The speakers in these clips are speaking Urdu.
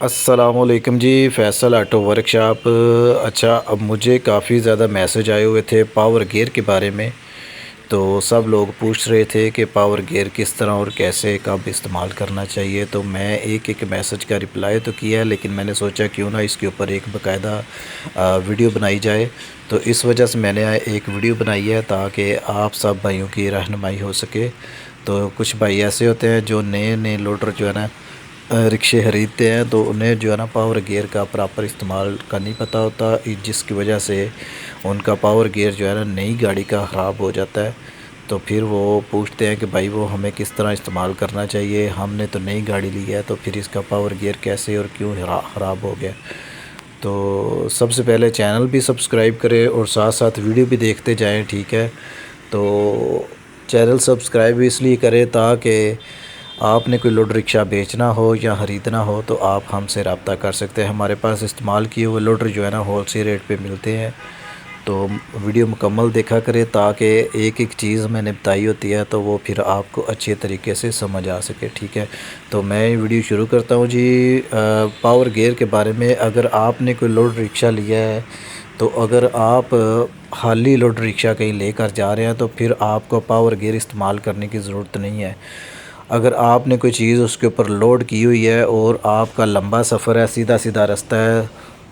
السلام علیکم جی، فیصل آٹو ورک شاپ۔ اچھا، اب مجھے کافی زیادہ میسج آئے ہوئے تھے پاور گیئر کے بارے میں، تو سب لوگ پوچھ رہے تھے کہ پاور گیئر کس طرح اور کیسے کب استعمال کرنا چاہیے۔ تو میں ایک میسج کا رپلائی تو کیا، لیکن میں نے سوچا کیوں نہ اس کے اوپر ایک باقاعدہ ویڈیو بنائی جائے۔ تو اس وجہ سے میں نے ایک ویڈیو بنائی ہے تاکہ آپ سب بھائیوں کی رہنمائی ہو سکے۔ تو کچھ بھائی ایسے ہوتے ہیں جو نئے لوڈر جو ہے نا رکشے خریدتے ہیں، تو انہیں جو ہے نا پاور گیئر کا پراپر استعمال کا نہیں پتہ ہوتا، جس کی وجہ سے ان کا پاور گیئر جو ہے نا نئی گاڑی کا خراب ہو جاتا ہے۔ تو پھر وہ پوچھتے ہیں کہ بھائی وہ ہمیں کس طرح استعمال کرنا چاہیے، ہم نے تو نئی گاڑی لی ہے، تو پھر اس کا پاور گیئر کیسے اور کیوں خراب ہو گیا۔ تو سب سے پہلے چینل بھی سبسکرائب کریں اور ساتھ ساتھ ویڈیو بھی دیکھتے جائیں، ٹھیک ہے؟ تو چینل سبسکرائب اس لیے کریں تاکہ آپ نے کوئی لوڈ رکشہ بیچنا ہو یا خریدنا ہو تو آپ ہم سے رابطہ کر سکتے ہیں۔ ہمارے پاس استعمال کیے ہوئے لوڈر جو ہے نا ہول سیل ریٹ پہ ملتے ہیں۔ تو ویڈیو مکمل دیکھا کرے تاکہ ایک چیز میں نے بتائی ہوتی ہے تو وہ پھر آپ کو اچھے طریقے سے سمجھ آ سکے، ٹھیک ہے؟ تو میں ویڈیو شروع کرتا ہوں جی۔ پاور گیئر کے بارے میں، اگر آپ نے کوئی لوڈ رکشہ لیا ہے تو اگر آپ خالی لوڈ رکشہ کہیں لے کر جا رہے ہیں تو پھر آپ کو پاور گیئر استعمال کرنے کی ضرورت نہیں ہے۔ اگر آپ نے کوئی چیز اس کے اوپر لوڈ کی ہوئی ہے اور آپ کا لمبا سفر ہے، سیدھا رستہ ہے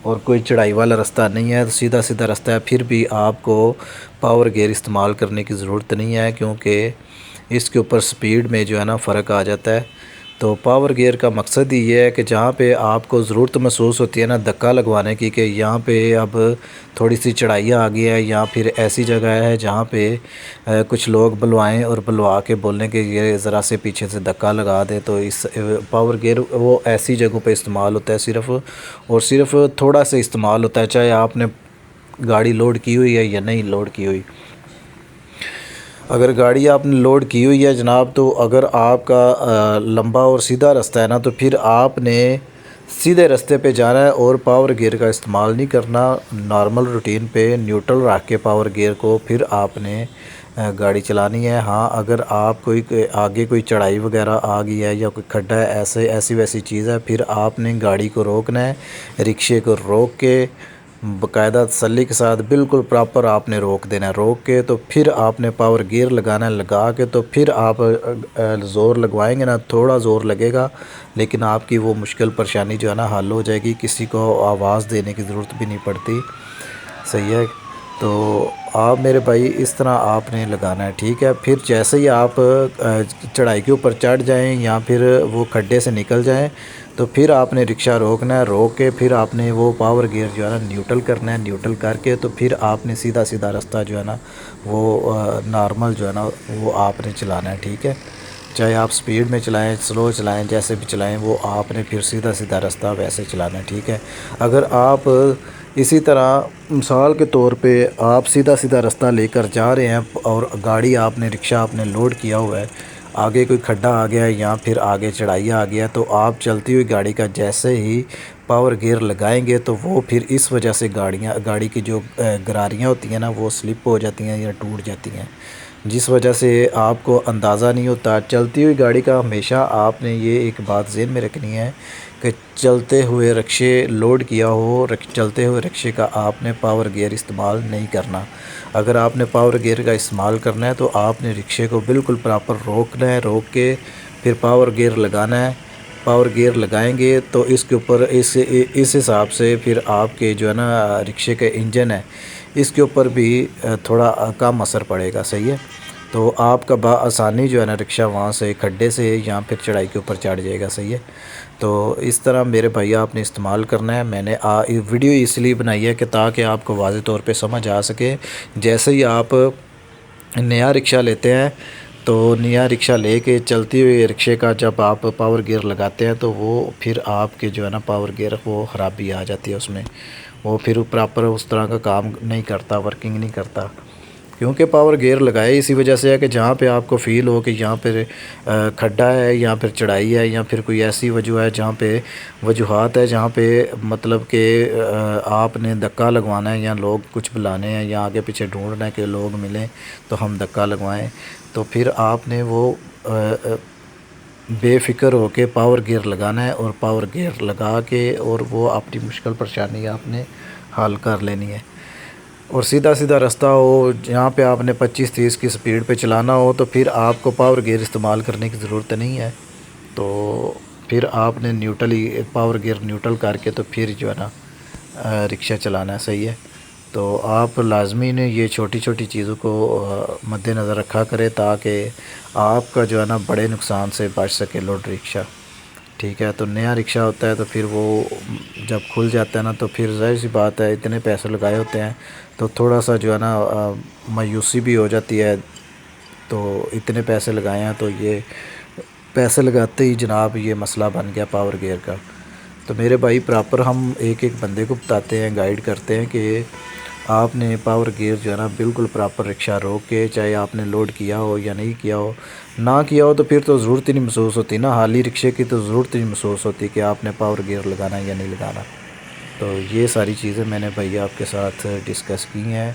اور کوئی چڑھائی والا رستہ نہیں ہے، تو سیدھا رستہ ہے، پھر بھی آپ کو پاور گیئر استعمال کرنے کی ضرورت نہیں ہے، کیونکہ اس کے اوپر سپیڈ میں جو ہے نا فرق آ جاتا ہے۔ تو پاور گیئر کا مقصد ہی یہ ہے کہ جہاں پہ آپ کو ضرورت محسوس ہوتی ہے نا دھکا لگوانے کی، کہ یہاں پہ اب تھوڑی سی چڑھائیاں آ گئی ہے یا پھر ایسی جگہ ہے جہاں پہ کچھ لوگ بلوائیں اور بلوا کے بولنے کہ یہ ذرا سے پیچھے سے دھکا لگا دے، تو اس پاور گیئر وہ ایسی جگہوں پہ استعمال ہوتا ہے صرف اور صرف تھوڑا سا استعمال ہوتا ہے، چاہے آپ نے گاڑی لوڈ کی ہوئی ہے یا نہیں لوڈ کی ہوئی۔ اگر گاڑی آپ نے لوڈ کی ہوئی ہے جناب، تو اگر آپ کا لمبا اور سیدھا رستہ ہے نا، تو پھر آپ نے سیدھے رستے پہ جانا ہے اور پاور گیئر کا استعمال نہیں کرنا۔ نارمل روٹین پہ نیوٹرل رکھ کے پاور گیئر کو پھر آپ نے گاڑی چلانی ہے۔ ہاں، اگر آپ آگے کوئی چڑھائی وغیرہ آ گئی ہے یا کوئی کھڈا ہے، ایسی ویسی چیز ہے، پھر آپ نے گاڑی کو روکنا ہے، رکشے کو روک کے باقاعدہ تسلی کے ساتھ بالکل پراپر آپ نے روک دینا ہے۔ روک کے تو پھر آپ نے پاور گیئر لگانا ہے، لگا کے تو پھر آپ زور لگوائیں گے نا، تھوڑا زور لگے گا لیکن آپ کی وہ مشکل پریشانی جو ہے نا حل ہو جائے گی، کسی کو آواز دینے کی ضرورت بھی نہیں پڑتی، صحیح ہے؟ تو آپ میرے بھائی اس طرح آپ نے لگانا ہے، ٹھیک ہے؟ پھر جیسے ہی آپ چڑھائی کے اوپر چڑھ جائیں یا پھر وہ کھڈے سے نکل جائیں تو پھر آپ نے رکشہ روکنا ہے، روک کے پھر آپ نے وہ پاور گیئر جو ہے نا نیوٹرل کرنا ہے، نیوٹرل کر کے تو پھر آپ نے سیدھا رستہ جو ہے نا وہ نارمل جو ہے نا وہ آپ نے چلانا ہے، ٹھیک ہے؟ چاہے آپ سپیڈ میں چلائیں، سلو چلائیں، جیسے بھی چلائیں، وہ آپ نے پھر سیدھا رستہ ویسے چلانا ہے، ٹھیک ہے؟ اگر آپ اسی طرح مثال کے طور پہ آپ سیدھا رستہ لے کر جا رہے ہیں اور گاڑی آپ نے رکشہ آپ نے لوڈ کیا ہوا ہے، آگے کوئی کھڈا آ گیا ہے یا پھر آگے چڑھائی آ گیا، تو آپ چلتی ہوئی گاڑی کا جیسے ہی پاور گیئر لگائیں گے تو وہ پھر اس وجہ سے گاڑی کی جو گراریاں ہوتی ہیں نا وہ سلپ ہو جاتی ہیں یا ٹوٹ جاتی ہیں، جس وجہ سے آپ کو اندازہ نہیں ہوتا۔ چلتی ہوئی گاڑی کا ہمیشہ آپ نے یہ ایک بات ذہن میں رکھنی ہے کہ چلتے ہوئے رکشے لوڈ کیا ہو، چلتے ہوئے رکشے کا آپ نے پاور گیئر استعمال نہیں کرنا۔ اگر آپ نے پاور گیئر کا استعمال کرنا ہے تو آپ نے رکشے کو بالکل پراپر روکنا ہے، روک کے پھر پاور گیئر لگانا ہے۔ پاور گیئر لگائیں گے تو اس کے اوپر اس حساب سے پھر آپ کے جو ہے نا رکشے کا انجن ہے اس کے اوپر بھی تھوڑا کم اثر پڑے گا، صحیح ہے؟ تو آپ کا بآسانی جو ہے نا رکشہ وہاں سے کھڈے سے یا پھر چڑھائی کے اوپر چڑھ جائے گا، صحیح ہے؟ تو اس طرح میرے بھائی آپ نے استعمال کرنا ہے۔ میں نے ویڈیو اس لیے بنائی ہے کہ تاکہ آپ کو واضح طور پہ سمجھ آ سکے۔ جیسے ہی آپ نیا رکشہ لیتے ہیں تو نیا رکشہ لے کے چلتی ہوئی رکشے کا جب آپ پاور گیئر لگاتے ہیں تو وہ پھر آپ کے جو ہے نا پاور گیئر وہ خرابی آ جاتی ہے، اس میں وہ پھر پراپر اس طرح کا کام نہیں کرتا، ورکنگ نہیں کرتا، کیونکہ پاور گیئر لگائے اسی وجہ سے ہے کہ جہاں پہ آپ کو فیل ہو کہ یہاں پہ کھڈا ہے یا پھر چڑھائی ہے یا پھر کوئی ایسی وجہ ہے جہاں پہ وجوہات ہے جہاں پہ مطلب کہ آپ نے دھکا لگوانا ہے یا لوگ کچھ بلانے ہیں یا آگے پیچھے ڈھونڈنا ہے کہ لوگ ملیں تو ہم دھکا لگوائیں، تو پھر آپ نے وہ بے فکر ہو کے پاور گیئر لگانا ہے اور پاور گیئر لگا کے اور وہ اپنی مشکل پریشانی آپ نے حل کر لینی ہے۔ اور سیدھا سیدھا راستہ ہو جہاں پہ آپ نے 25-30 کی سپیڈ پہ چلانا ہو تو پھر آپ کو پاور گیئر استعمال کرنے کی ضرورت نہیں ہے، تو پھر آپ نے نیوٹرل ہی پاور گیئر نیوٹرل کر کے تو پھر جو ہے نا رکشہ چلانا ہے، صحیح ہے۔ تو آپ لازمی نے یہ چھوٹی چھوٹی چیزوں کو مد نظر رکھا کرے تاکہ آپ کا جو ہے نا بڑے نقصان سے بچ سکے لوڈ رکشہ، ٹھیک ہے۔ تو نیا رکشہ ہوتا ہے تو پھر وہ جب کھل جاتا ہے نا تو پھر ظاہر سی بات ہے اتنے پیسے لگائے ہوتے ہیں تو تھوڑا سا جو ہے نا مایوسی بھی ہو جاتی ہے، تو اتنے پیسے لگائے ہیں تو یہ پیسے لگاتے ہی جناب یہ مسئلہ بن گیا پاور گیئر کا۔ تو میرے بھائی پراپر ہم ایک ایک بندے کو بتاتے ہیں، گائیڈ کرتے ہیں کہ آپ نے پاور گیئر جو ہے نا بالکل پراپر رکشہ روک کے، چاہے آپ نے لوڈ کیا ہو یا نہیں کیا ہو، نہ کیا ہو تو پھر تو ضرورت ہی نہیں محسوس ہوتی نا، حالی رکشے کی تو ضرورت ہی نہیں محسوس ہوتی کہ آپ نے پاور گیئر لگانا ہے یا نہیں لگانا۔ تو یہ ساری چیزیں میں نے بھائی آپ کے ساتھ ڈسکس کی ہیں،